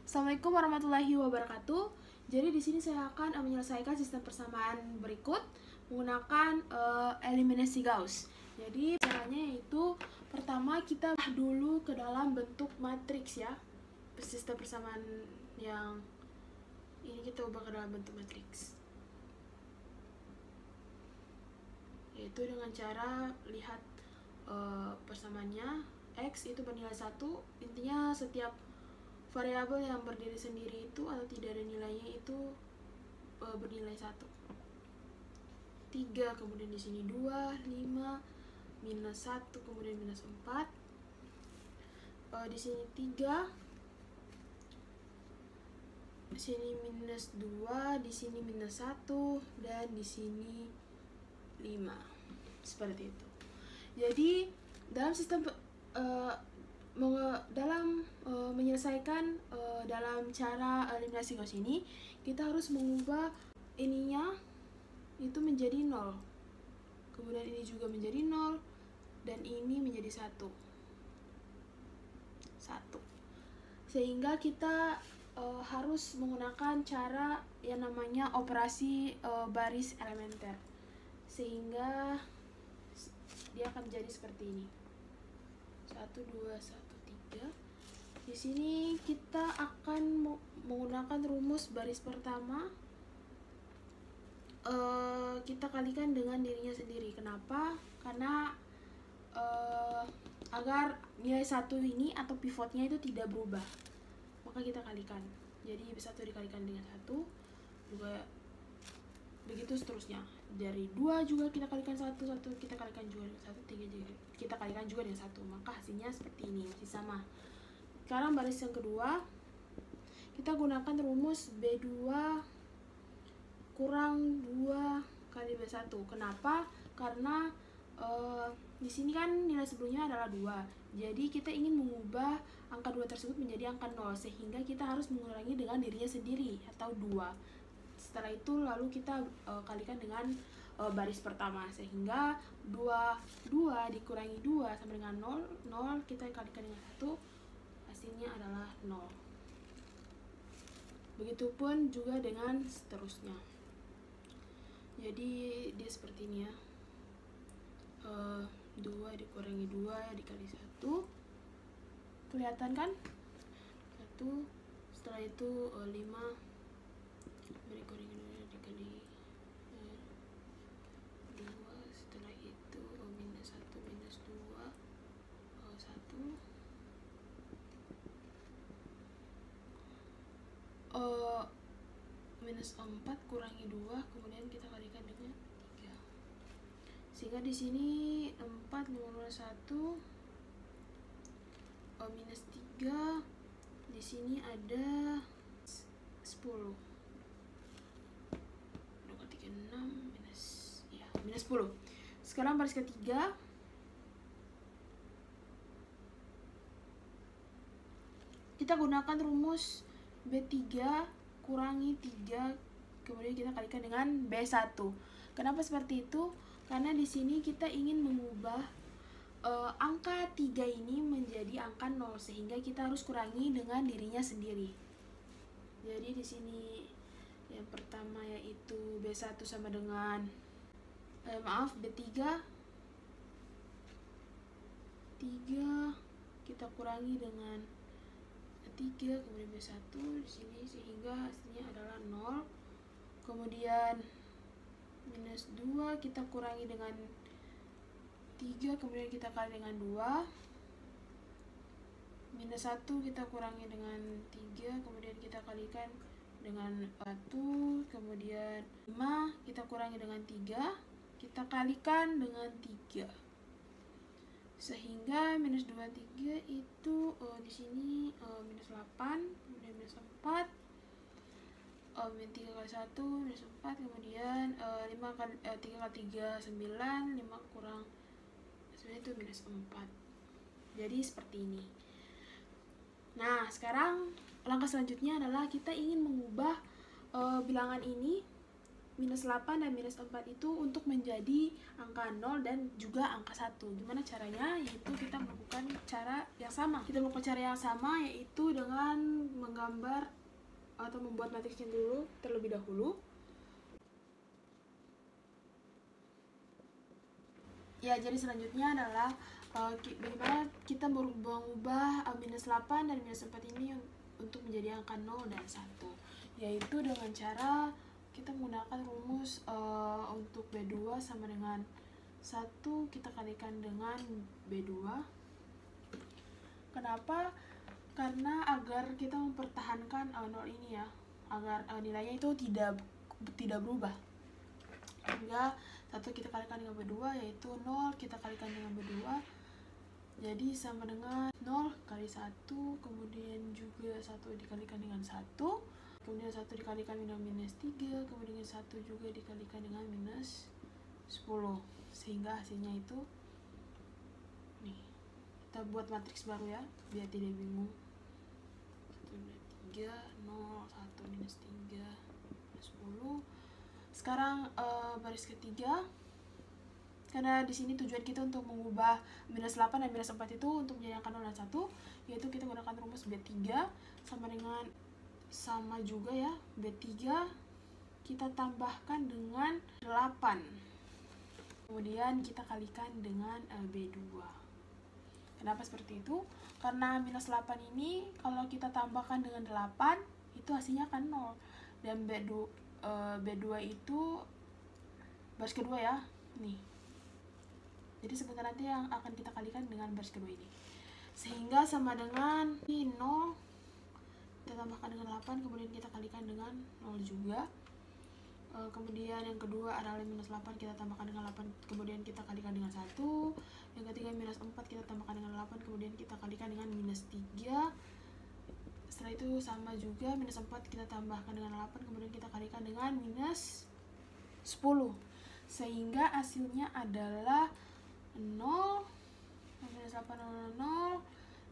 Assalamualaikum warahmatullahi wabarakatuh. Jadi di sini saya akan menyelesaikan sistem persamaan berikut menggunakan eliminasi Gauss. Jadi caranya yaitu pertama kita dulu ke dalam bentuk matriks ya. Sistem persamaan yang ini kita ubah ke dalam bentuk matriks. Yaitu dengan cara lihat persamaannya X itu bernilai 1. Intinya setiap variabel yang berdiri sendiri itu atau tidak ada nilainya itu bernilai 1. 3, kemudian di sini 2, 5, minus 1, kemudian minus 4. Di sini 3, di sini minus 2, di sini minus 1, dan di sini 5. Seperti itu. Jadi dalam sistem menyelesaikan dalam cara eliminasi Gauss ini, kita harus mengubah ininya itu menjadi 0, kemudian ini juga menjadi 0, dan ini menjadi 1, sehingga kita harus menggunakan cara yang namanya operasi baris elementer, sehingga dia akan menjadi seperti ini. 1, 2, 1, 3. Di sini kita akan menggunakan rumus baris pertama. Kita kalikan dengan dirinya sendiri. Kenapa? Karena agar nilai 1 ini atau pivotnya itu tidak berubah, maka kita kalikan. Jadi 1 dikalikan dengan 1, juga begitu seterusnya. Dari 2 juga kita kalikan 1, 1 kita kalikan juga dengan 1, 3 juga kita kalikan juga dengan 1, maka hasilnya seperti ini, masih sama. Sekarang baris yang kedua, kita gunakan rumus B2 kurang 2 kali B1. Kenapa? Karena di sini kan nilai sebelumnya adalah 2. Jadi kita ingin mengubah angka 2 tersebut menjadi angka 0, sehingga kita harus mengurangi dengan dirinya sendiri atau 2. Setelah itu lalu kita kalikan dengan baris pertama, sehingga 2 dikurangi 2 sama dengan 0, 0 kita kalikan dengan 1, hasilnya adalah 0. Begitupun juga dengan seterusnya. Jadi dia seperti ini ya. 2 dikurangi 2 dikali 1, kelihatan kan? 1, setelah itu 5 dikurangi 2 dikali 2, setelah itu minus 1 minus 2 1, minus 4 kurangi 2, kemudian kita kalikan dengan 3, sehingga di sini 4 minus 1 minus 3, di sini ada 10, 2 kali 3 6 minus 10. Sekarang baris ketiga, kita gunakan rumus B3 kurangi 3, kemudian kita kalikan dengan B1. Kenapa seperti itu? Karena di sini kita ingin mengubah angka 3 ini menjadi angka 0, sehingga kita harus kurangi dengan dirinya sendiri. Jadi di sini yang pertama yaitu B1 sama dengan B3 kita kurangi dengan 3, kemudian B1 di sini, sehingga hasilnya adalah 0. Kemudian minus 2 kita kurangi dengan 3, kemudian kita kali dengan 2. Minus 1 kita kurangi dengan 3, kemudian kita kalikan dengan 1, kemudian 5 kita kurangi dengan 3, kita kalikan dengan 3, sehingga minus 2 3 itu di sini minus 8, kemudian minus 4, minus 3 kali 1 minus 4, kemudian 3 kali 3 9, 5 kurang 9 itu minus 4. Jadi seperti ini. Nah, sekarang langkah selanjutnya adalah kita ingin mengubah bilangan ini minus 8 dan minus 4 itu untuk menjadi angka 0 dan juga angka 1. Gimana caranya? Yaitu kita melakukan cara yang sama. Kita melakukan cara yang sama yaitu dengan menggambar atau membuat matriksnya dulu terlebih dahulu. Ya, jadi selanjutnya adalah bagaimana kita mengubah minus 8 dan minus 4 ini untuk menjadi angka 0 dan 1, yaitu dengan cara kita menggunakan rumus untuk B2 sama dengan 1 kita kalikan dengan B2. Kenapa? Karena agar kita mempertahankan 0 ini ya, agar nilainya itu tidak berubah. Sehingga 1 kita kalikan dengan B2 yaitu 0 kita kalikan dengan B2, jadi sama dengan 0 kali 1, kemudian juga 1 dikalikan dengan 1, kemudian 1 dikalikan dengan minus 3, kemudian 1 juga dikalikan dengan minus 10, sehingga hasilnya itu nih. Kita buat matriks baru ya biar tidak bingung. 1, 3, 0, 1, minus 3, minus 10. Sekarang baris ketiga, karena di sini tujuan kita untuk mengubah minus 8 dan minus 4 itu untuk menjadi angka 0 dan 1, yaitu kita gunakan rumus B3 sama juga ya, B3 kita tambahkan dengan 8, kemudian kita kalikan dengan B2. Kenapa seperti itu? Karena minus 8 ini kalau kita tambahkan dengan 8 itu hasilnya akan 0, dan B2 itu baris kedua ya, nih. Jadi sebentar nanti yang akan kita kalikan dengan baris kedua ini, sehingga sama dengan 0 kita tambahkan dengan 8, kemudian kita kalikan dengan 0 juga. Kemudian yang kedua adalah minus 8 kita tambahkan dengan 8, kemudian kita kalikan dengan 1. Yang ketiga minus 4 kita tambahkan dengan 8, kemudian kita kalikan dengan minus 3. Setelah itu sama juga, minus 4 kita tambahkan dengan 8, kemudian kita kalikan dengan minus 10, sehingga hasilnya adalah 0, minus 8, 0,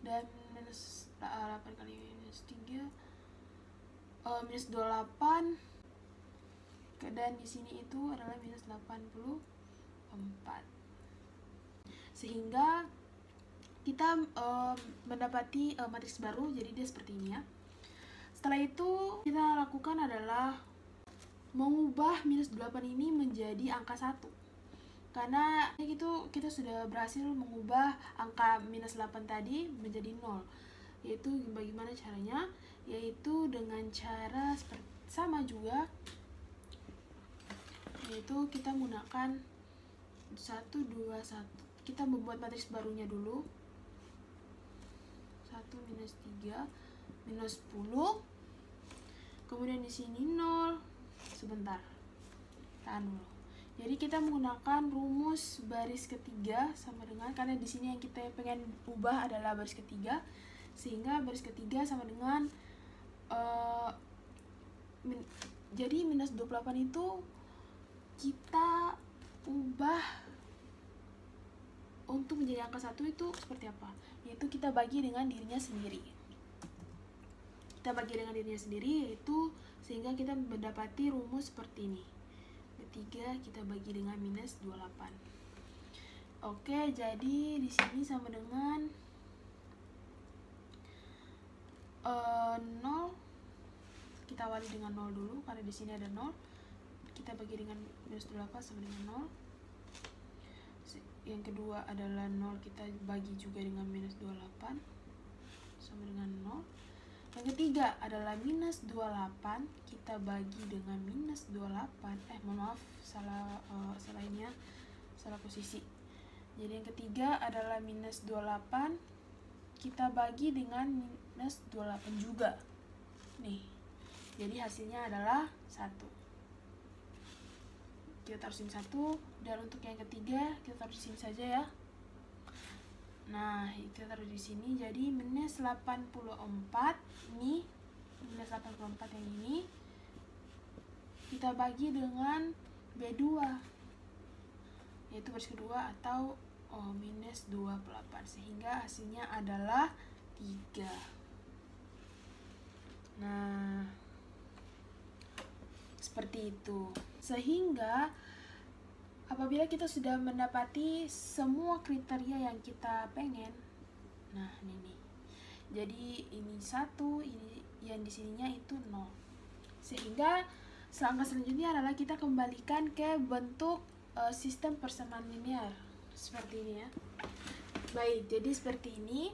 dan minus 8 kali minus 3, minus 28, dan di sini itu adalah minus 84, sehingga kita mendapati matriks baru. Jadi dia seperti ini ya. Setelah itu kita lakukan adalah mengubah minus 8 ini menjadi angka 1, karena itu kita sudah berhasil mengubah angka minus 8 tadi menjadi 0. Yaitu bagaimana caranya? Yaitu dengan cara sama juga, yaitu kita menggunakan 1, 2, 1. Kita membuat matriks barunya dulu. 1 minus 3 minus 10, kemudian di sini 0. Sebentar, tahan dulu. Jadi kita menggunakan rumus baris ketiga sama dengan, karena di sini yang kita pengen ubah adalah baris ketiga, sehingga baris ketiga sama dengan jadi minus 28 itu kita ubah untuk menjadi angka 1 itu seperti apa? Yaitu kita bagi dengan dirinya sendiri. Kita bagi dengan dirinya sendiri, yaitu sehingga kita mendapati rumus seperti ini. B3 kita bagi dengan minus 28. Oke, jadi di sini sama dengan 0. Kita awali dengan 0 dulu karena di sini ada 0. Kita bagi dengan minus 28 sama dengan 0. Yang kedua adalah 0, kita bagi juga dengan minus 28 sama dengan 0. Yang ketiga adalah minus 28, kita bagi dengan minus 28. Maaf, salah ininya, salah posisi. Jadi yang ketiga adalah minus 28, kita bagi dengan minus 28 juga. Nih. Jadi hasilnya adalah 1. Kita taruh sini 1, dan untuk yang ketiga kita taruh di sini saja ya. Nah, kita taruh di sini, jadi minus 84 ini, minus 84 yang ini kita bagi dengan B2, yaitu baris kedua atau minus 28, sehingga hasilnya adalah 3. Nah, seperti itu. Sehingga apabila kita sudah mendapati semua kriteria yang kita pengen, nah ini nih. Jadi ini 1, ini ya yang di sininya itu 0. Sehingga langkah selanjutnya adalah kita kembalikan ke bentuk sistem persamaan linear seperti ini ya. Baik, jadi seperti ini.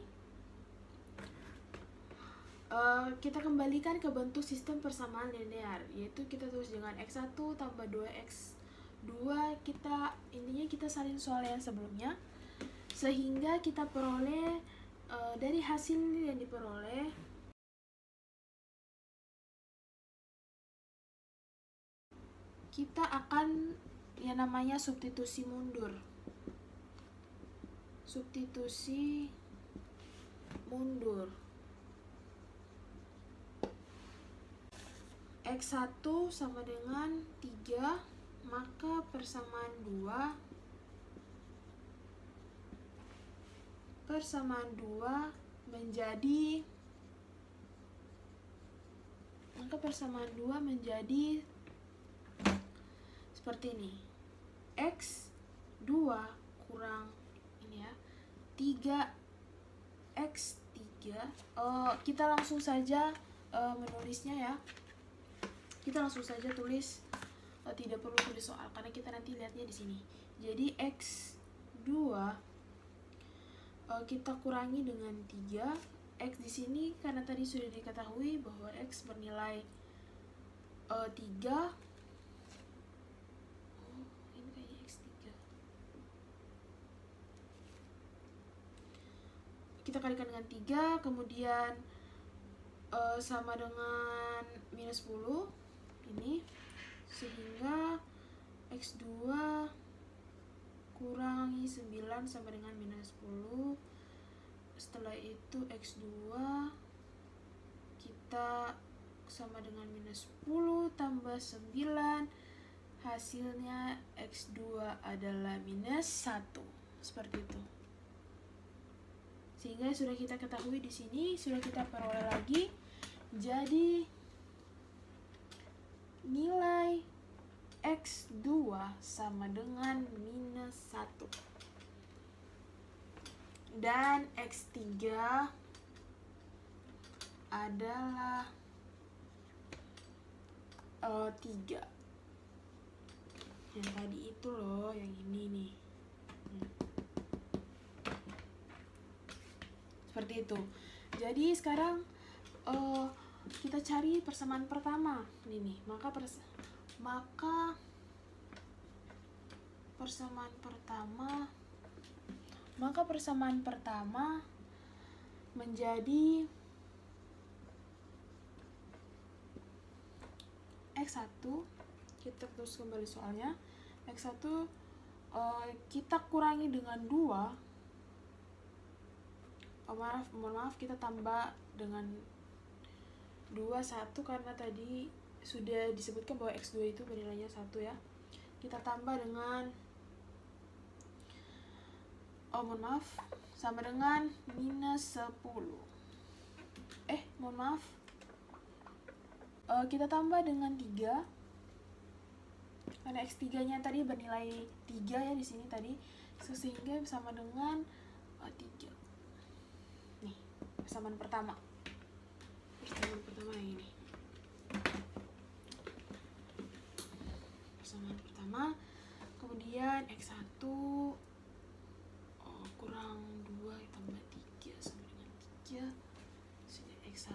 Kita kembalikan ke bentuk sistem persamaan linear, yaitu kita tulis dengan x1 tambah 2x2. Intinya kita salin soal yang sebelumnya, sehingga kita peroleh dari hasil yang diperoleh kita akan yang namanya substitusi mundur. Substitusi mundur. X1 sama dengan 3, maka persamaan 2 menjadi seperti ini. X2 kurang ini ya, 3x3. Kita langsung saja menulisnya ya. Kita langsung saja tulis, tidak perlu tulis soal karena kita nanti lihatnya di sini. Jadi x2 kita kurangi dengan 3. X di sini karena tadi sudah diketahui bahwa x bernilai 3. Ini kayaknya x3. Kita kalikan dengan 3, kemudian sama dengan minus 10 ini, sehingga x2 kurangi 9 sama dengan minus 10. Setelah itu x2 kita sama dengan minus 10 tambah 9, hasilnya x2 adalah minus 1. Seperti itu. Sehingga sudah kita ketahui di sini, sudah kita peroleh lagi. Jadi nilai x2 sama dengan minus 1. Dan x3 adalah 3. Yang tadi itu loh, yang ini nih. Seperti itu. Jadi sekarang kita cari persamaan pertama ini. Maka persamaan pertama menjadi x1. Kita terus kembali soalnya. X1 kita kurangi dengan 2. Mohon maaf, kita tambah dengan 2, 1 karena tadi sudah disebutkan bahwa x2 itu bernilainya 1 ya. Kita tambah dengan mohon maaf, sama dengan minus 10. Mohon maaf. Kita tambah dengan 3. Karena x3-nya tadi bernilai 3 ya di sini tadi, sehingga sama dengan 3. Nih, persamaan pertama yang ini. Persamaan pertama, kemudian x1 kurang 2 tambah 3 sama dengan 3. Sini x1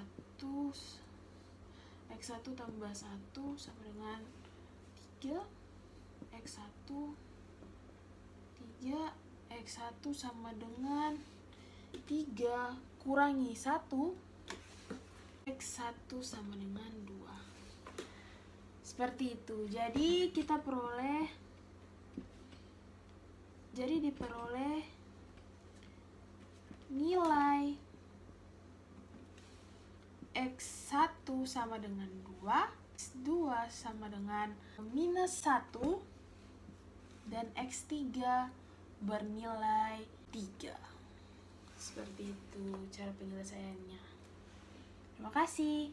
tambah 1 sama dengan 3. x1 sama dengan 3 kurangi 1. x1 sama dengan 2. Seperti itu. Jadi kita diperoleh nilai x1 sama dengan 2, x2 sama dengan minus 1, dan x3 bernilai 3. Seperti itu cara penyelesaiannya. Terima kasih.